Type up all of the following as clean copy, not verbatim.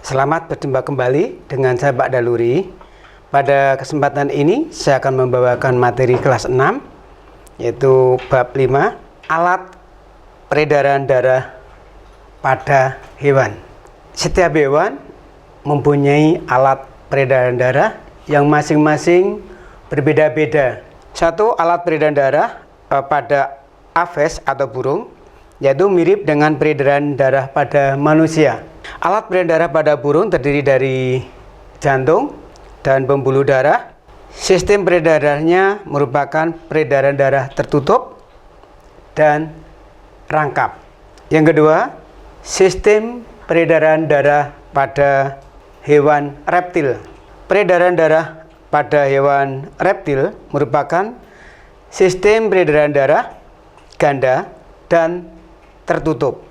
Selamat berjumpa kembali dengan saya Pak Daluri. Pada kesempatan ini saya akan membawakan materi kelas 6, yaitu bab 5, alat peredaran darah pada hewan. Setiap hewan mempunyai alat peredaran darah yang masing-masing berbeda-beda. Satu alat peredaran darah pada aves atau burung, yaitu mirip dengan peredaran darah pada manusia. Alat peredaran darah pada burung terdiri dari jantung dan pembuluh darah. Sistem peredarannya merupakan peredaran darah tertutup dan rangkap. Yang kedua, sistem peredaran darah pada hewan reptil. Peredaran darah pada hewan reptil merupakan sistem peredaran darah ganda dan tertutup.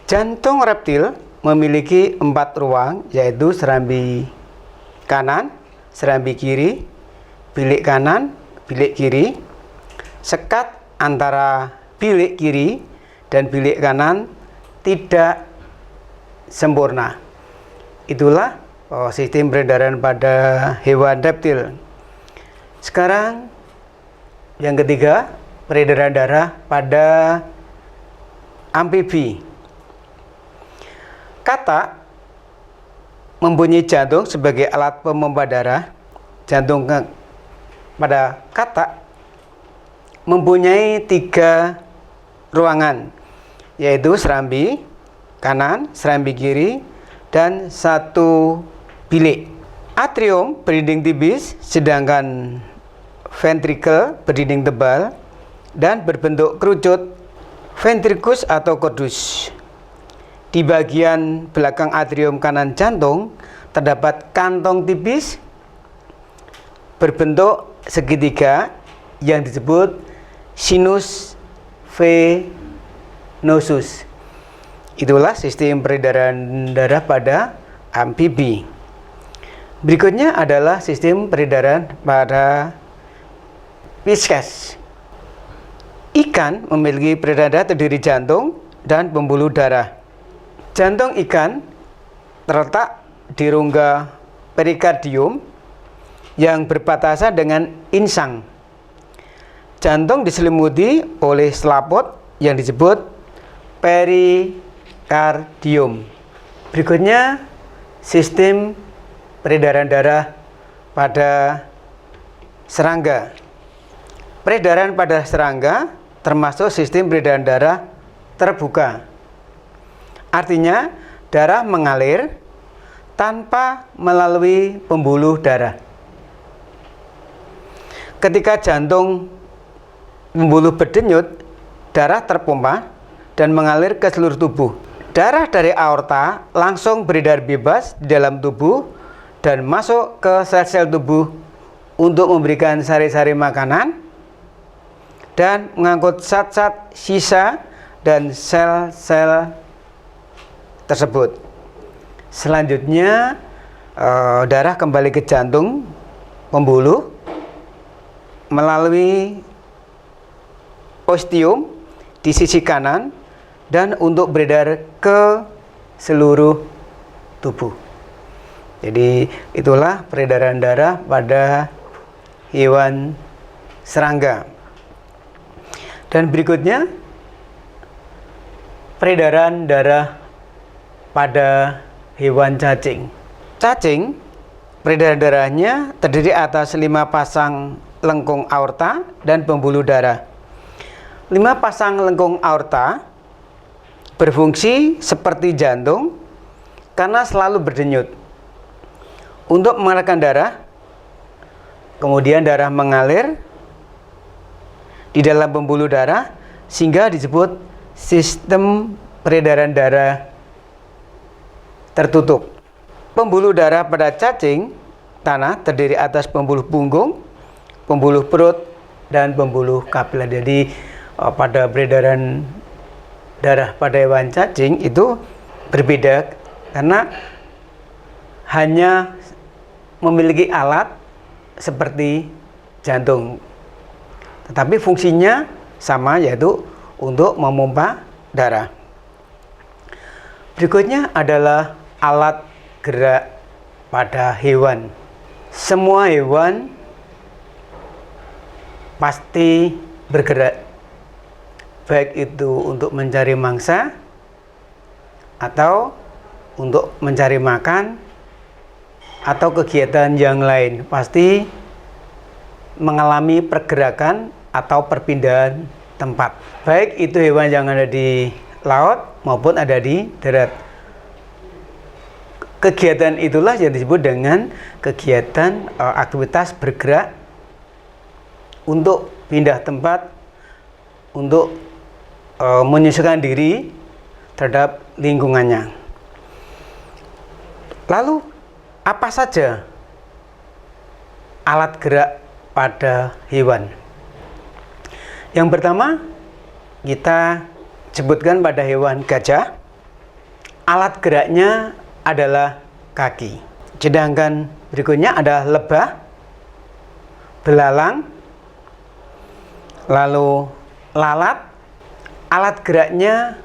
Jantung reptil memiliki 4 ruang, yaitu serambi kanan, serambi kiri, bilik kanan, bilik kiri. Sekat antara bilik kiri dan bilik kanan tidak sempurna. Itulah sistem peredaran pada hewan reptil. Sekarang yang ketiga, peredaran darah pada amfibi. Katak mempunyai jantung sebagai alat pemompa darah. Jantung pada katak mempunyai 3 ruangan, yaitu serambi kanan, serambi kiri, dan 1 bilik. Atrium berdinding tipis, sedangkan ventricle berdinding tebal dan berbentuk kerucut, ventrikus atau kordus. Di bagian belakang atrium kanan jantung terdapat kantong tipis berbentuk segitiga yang disebut sinus venosus. Itulah sistem peredaran darah pada amfibi. Berikutnya adalah sistem peredaran pada pisces. Ikan memiliki peredaran darah terdiri jantung dan pembuluh darah. Jantung ikan terletak di rongga perikardium yang berbatasan dengan insang. Jantung diselimuti oleh selaput yang disebut perikardium. Berikutnya sistem peredaran darah pada serangga. Peredaran pada serangga termasuk sistem peredaran darah terbuka. Artinya, darah mengalir tanpa melalui pembuluh darah. Ketika jantung pembuluh berdenyut, darah terpompa dan mengalir ke seluruh tubuh. Darah dari aorta langsung beredar bebas di dalam tubuh dan masuk ke sel-sel tubuh untuk memberikan sari-sari makanan dan mengangkut zat-zat sisa dan sel-sel tersebut. Selanjutnya darah kembali ke jantung pembuluh melalui ostium di sisi kanan dan untuk beredar ke seluruh tubuh. Jadi itulah peredaran darah pada hewan serangga. Dan berikutnya peredaran darah pada hewan cacing. Cacing, peredaran darahnya terdiri atas 5 pasang lengkung aorta dan pembuluh darah. 5 pasang lengkung aorta berfungsi seperti jantung karena selalu berdenyut untuk mengalirkan darah. Kemudian darah mengalir di dalam pembuluh darah sehingga disebut sistem peredaran darah tertutup. Pembuluh darah pada cacing tanah terdiri atas pembuluh punggung, pembuluh perut, dan pembuluh kapiler. Jadi pada peredaran darah pada hewan cacing itu berbeda karena hanya memiliki alat seperti jantung, tetapi fungsinya sama, yaitu untuk memompa darah. Berikutnya adalah alat gerak pada hewan. Semua hewan pasti bergerak, baik itu untuk mencari mangsa atau untuk mencari makan atau kegiatan yang lain, pasti mengalami pergerakan atau perpindahan tempat, baik itu hewan yang ada di laut maupun ada di darat. Kegiatan itulah yang disebut dengan kegiatan aktivitas bergerak untuk pindah tempat, untuk menyesuaikan diri terhadap lingkungannya. Lalu apa saja alat gerak pada hewan? Yang pertama kita sebutkan pada hewan gajah, alat geraknya adalah kaki. Sedangkan berikutnya ada lebah, belalang, lalu lalat, alat geraknya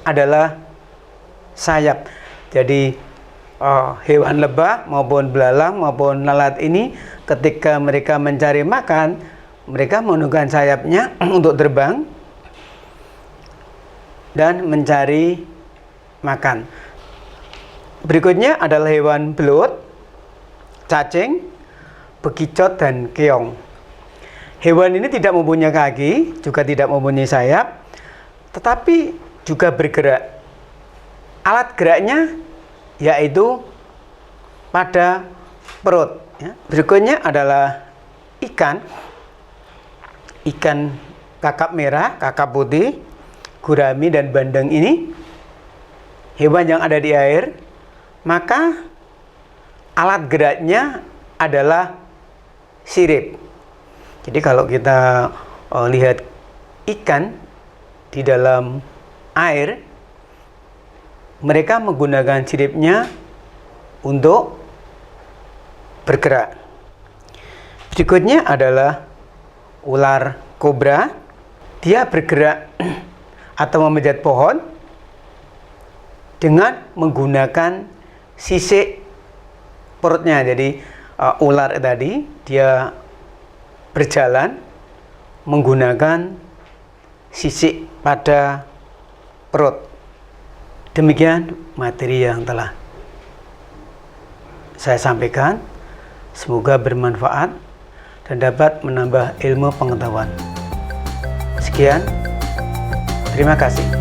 adalah sayap. Jadi hewan lebah maupun belalang maupun lalat ini ketika mereka mencari makan, mereka menggunakan sayapnya untuk terbang dan mencari makan. Berikutnya adalah hewan belut, cacing, bekicot, dan keong. Hewan ini tidak mempunyai kaki, juga tidak mempunyai sayap, tetapi juga bergerak. Alat geraknya yaitu pada perut. Berikutnya adalah ikan kakap merah, kakap putih, gurami, dan bandeng ini hewan yang ada di air, maka alat geraknya adalah sirip. Jadi kalau kita lihat ikan di dalam air, mereka menggunakan siripnya untuk bergerak. Berikutnya adalah ular kobra. Dia bergerak atau memanjat pohon dengan menggunakan sisik perutnya. Jadi ular tadi dia berjalan menggunakan sisik pada perut. Demikian materi yang telah saya sampaikan. Semoga bermanfaat dan dapat menambah ilmu pengetahuan. Sekian, terima kasih.